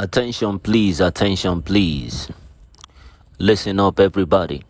Attention please, attention please. Listen up everybody.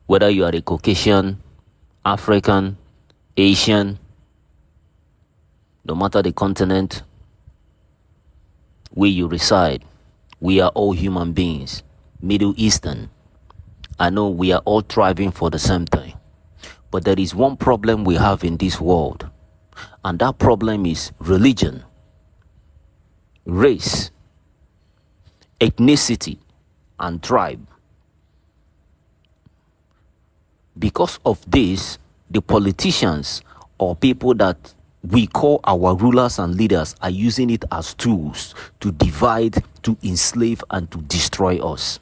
Whether you are a Caucasian, African, Asian, no matter the continent where you reside, we are all human beings. Middle Eastern. I know we are all striving for the same thing. But there is one problem we have in this world. And that problem is religion, race, ethnicity, and tribe. Because of this, the politicians or people that we call our rulers and leaders are using it as tools to divide, to enslave, and to destroy us.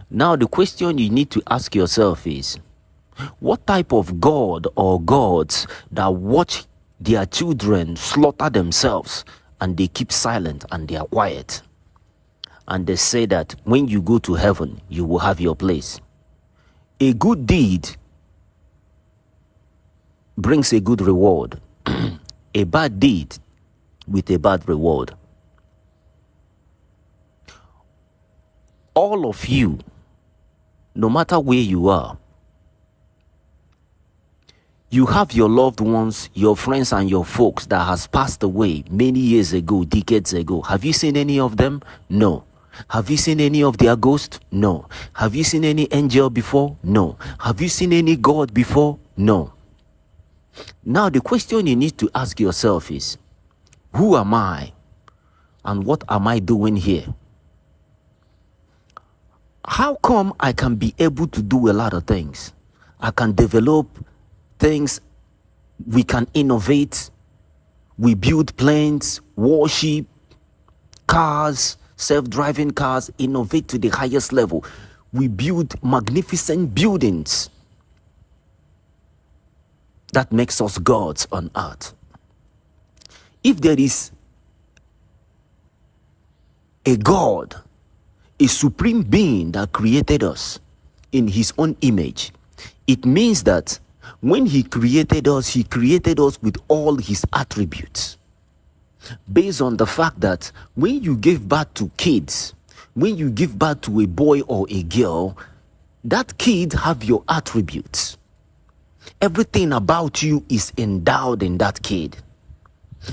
Now, the question you need to ask yourself is, what type of God or gods that watch their children slaughter themselves and they keep silent and they are quiet? And they say that when you go to heaven, you will have your place. A good deed brings a good reward. A bad deed with a bad reward. All of you, no matter where you are, you have your loved ones, your friends and your folks that has passed away many years ago, decades ago. Have you seen any of them? No. Have you seen any of their ghosts? No. Have you seen any angel before? No. Have you seen any God before? No. Now the question you need to ask yourself is, who am I? And what am I doing here? How come I can be able to do a lot of things? I can develop things, we can innovate, we build planes, warship, cars, self-driving cars, innovate to the highest level. We build magnificent buildings. That makes us gods on earth. If there is a God, a supreme being that created us in his own image, it means that when he created us with all his attributes. Based on the fact that when you give birth to kids, when you give birth to a boy or a girl, that kid have your attributes. Everything about you is endowed in that kid.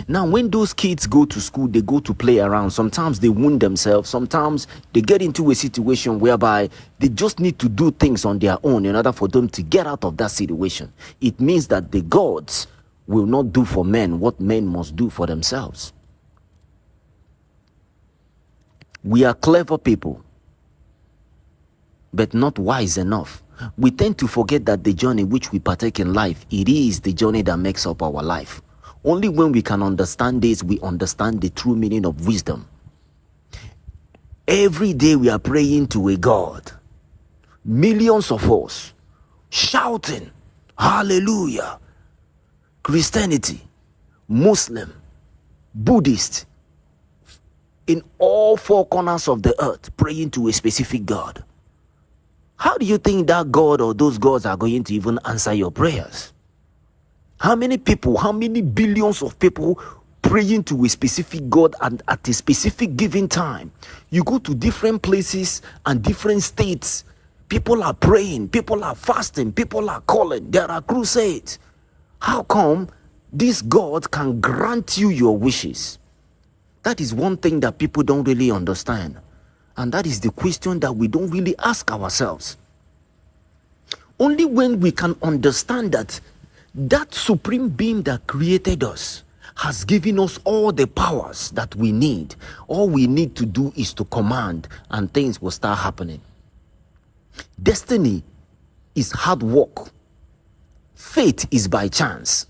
Now, when those kids go to school, they go to play around. Sometimes they wound themselves. Sometimes they get into a situation whereby they just need to do things on their own in order for them to get out of that situation. It means that the gods will not do for men what men must do for themselves. We are clever people, but not wise enough. We tend to forget that the journey which we partake in life, it is the journey that makes up our life. Only when we can understand this, we understand the true meaning of wisdom. Every day we are praying to a God. Millions of us shouting, hallelujah. Christianity, Muslim, Buddhist, in all four corners of the earth, praying to a specific God. How do you think that God or those gods are going to even answer your prayers? How many people, how many billions of people praying to a specific God and at a specific given time? You go to different places and different states. People are praying, people are fasting, people are calling. There are crusades. How come this God can grant you your wishes? That is one thing that people don't really understand. And that is the question that we don't really ask ourselves. Only when we can understand that that supreme being that created us has given us all the powers that we need. All we need to do is to command and things will start happening. Destiny is hard work. Fate is by chance.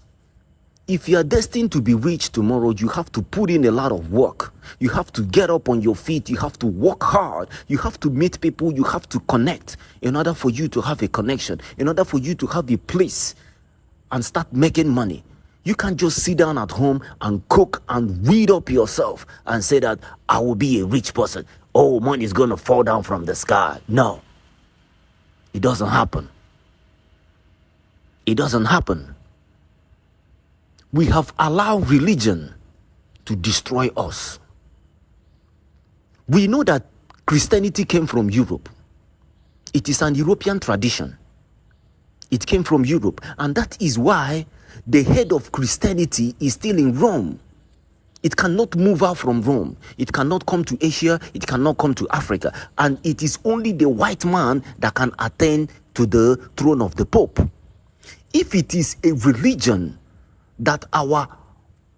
If you are destined to be rich tomorrow, you have to put in a lot of work. You have to get up on your feet. You have to work hard. You have to meet people. You have to connect in order for you to have a connection, in order for you to have a place and start making money. You can't just sit down at home and cook and read up yourself and say that I will be a rich person. Oh, money is going to fall down from the sky. No, it doesn't happen. It doesn't happen. We have allowed religion to destroy us. We know that Christianity came from Europe. It is an European tradition. It came from Europe, and that is why the head of Christianity is still in Rome. It cannot move out from Rome. It cannot come to Asia. It cannot come to Africa. And it is only the white man that can attain to the throne of the Pope. If it is a religion that our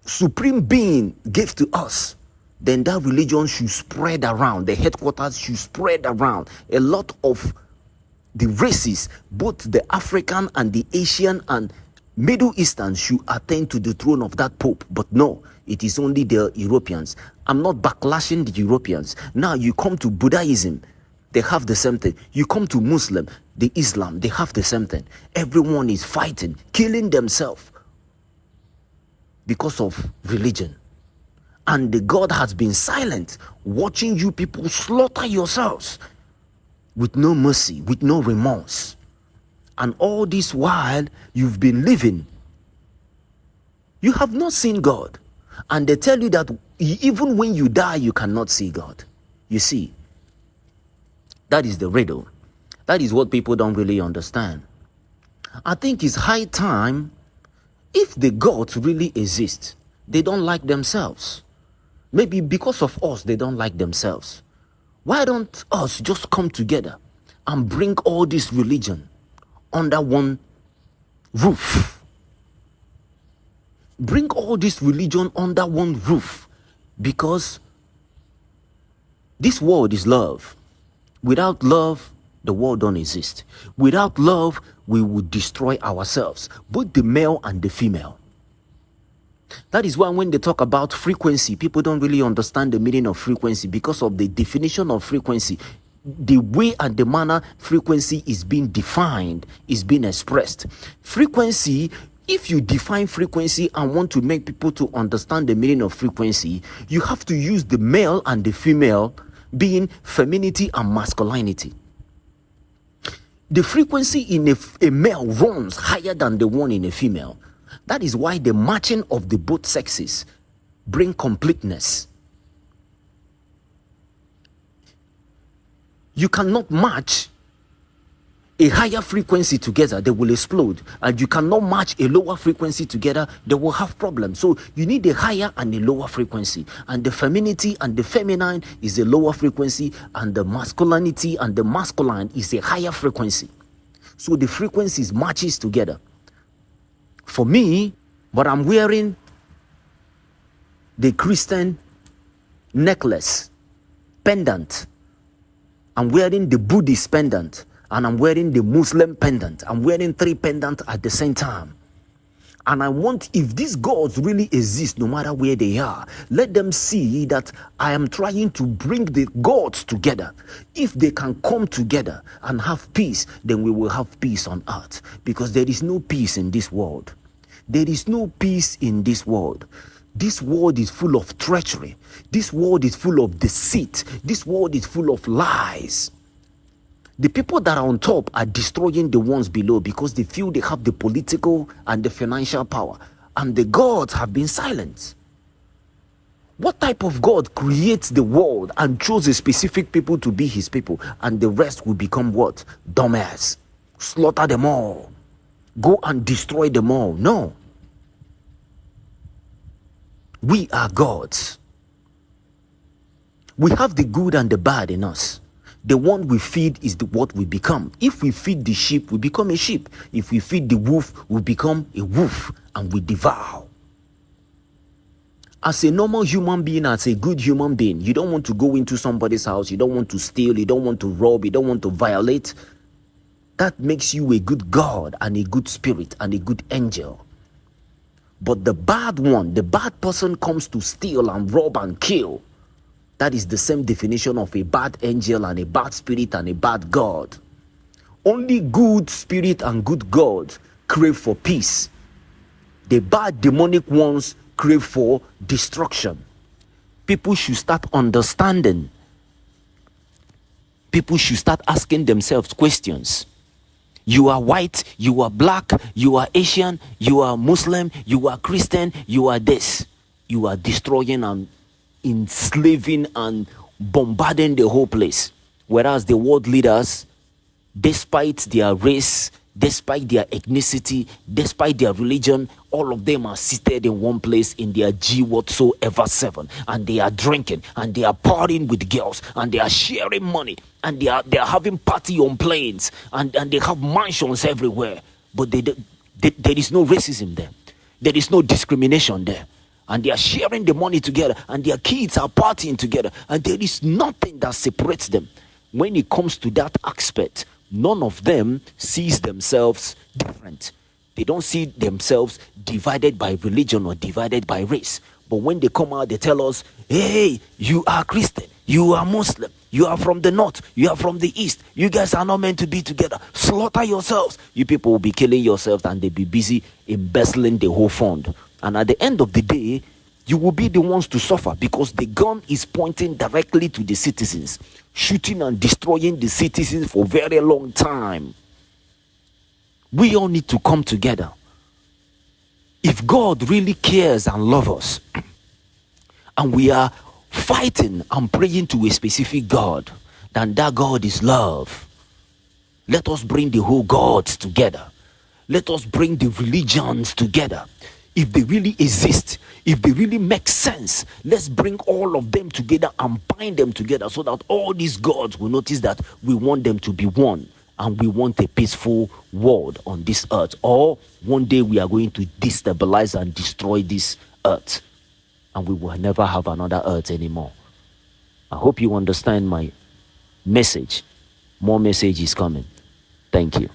supreme being gave to us, then that religion should spread around. The headquarters should spread around. A lot of the races, both the African and the Asian and Middle Eastern, should attain to the throne of that Pope. But no, it is only the Europeans. I'm not backlashing the Europeans. Now you come to Buddhism, they have the same thing. You come to Muslim, the Islam, they have the same thing. Everyone is fighting, killing themselves because of religion. And the God has been silent, watching you people slaughter yourselves with no mercy, with no remorse. And all this while you've been living, you have not seen God. And they tell you that even when you die, you cannot see God. You see, that is the riddle. That is what people don't really understand. I think it's high time, if the gods really exist, they don't like themselves. Maybe because of us, they don't like themselves. Why don't us just come together and bring all this religion under one roof? Bring all this religion under one roof, because this world is love. Without love, the world don't exist. Without love, we would destroy ourselves, both the male and the female. That is why when they talk about frequency, people don't really understand the meaning of frequency because of the definition of frequency. The way and the manner frequency is being defined, is being expressed. Frequency, if you define frequency and want to make people to understand the meaning of frequency, you have to use the male and the female, being femininity and masculinity. The frequency in a male runs higher than the one in a female. That is why the matching of the both sexes bring completeness. You cannot match a higher frequency together, they will explode. And you cannot match a lower frequency together, they will have problems. So you need a higher and a lower frequency. And the femininity and the feminine is a lower frequency, and the masculinity and the masculine is a higher frequency. So the frequencies matches together. For me, but I'm wearing the Christian necklace, pendant. I'm wearing the Buddhist pendant, and I'm wearing the Muslim pendant. I'm wearing 3 pendants at the same time. And I want, if these gods really exist, no matter where they are, let them see that I am trying to bring the gods together. If they can come together and have peace, then we will have peace on earth. Because there is no peace in this world. There is no peace in this world. This world is full of treachery. This world is full of deceit. This world is full of lies. The people that are on top are destroying the ones below because they feel they have the political and the financial power. And the gods have been silent. What type of God creates the world and chooses specific people to be his people, and the rest will become what? Dumbass. Slaughter them all. Go and destroy them all. No. We are gods. We have the good and the bad in us. The one we feed is what we become. If we feed the sheep, we become a sheep. If we feed the wolf, we become a wolf and we devour. As a normal human being, as a good human being, you don't want to go into somebody's house. You don't want to steal. You don't want to rob. You don't want to violate. That makes you a good God and a good spirit and a good angel. But the bad one, the bad person comes to steal and rob and kill. That is the same definition of a bad angel and a bad spirit and a bad God. Only good spirit and good God crave for peace. The bad demonic ones crave for destruction. People should start understanding. People should start asking themselves questions. You are white, you are black, you are Asian, you are Muslim, you are Christian, you are this. you are destroying and enslaving and bombarding the whole place. Whereas the world leaders, despite their race, despite their ethnicity, despite their religion, all of them are seated in one place in their G whatsoever 7, and they are drinking and they are partying with girls and they are sharing money and they are having party on planes and they have mansions everywhere. But there is no racism there. There is no discrimination there. And they are sharing the money together and their kids are partying together, and there is nothing that separates them. When it comes to that aspect, none of them sees themselves different. They don't see themselves divided by religion or divided by race. But when they come out, they tell us, hey, you are Christian, you are Muslim, you are from the north, you are from the east, you guys are not meant to be together. Slaughter yourselves. You people will be killing yourselves and they'll be busy embezzling the whole fund. And at the end of the day, you will be the ones to suffer, because the gun is pointing directly to the citizens, shooting and destroying the citizens for a very long time. We all need to come together. If God really cares and loves us, and we are fighting and praying to a specific God, then that God is love. Let us bring the whole gods together. Let us bring the religions together. If they really exist, if they really make sense, let's bring all of them together and bind them together, so that all these gods will notice that we want them to be one, and we want a peaceful world on this earth. Or one day we are going to destabilize and destroy this earth, and we will never have another earth anymore. I hope you understand my message. More message is coming. Thank you.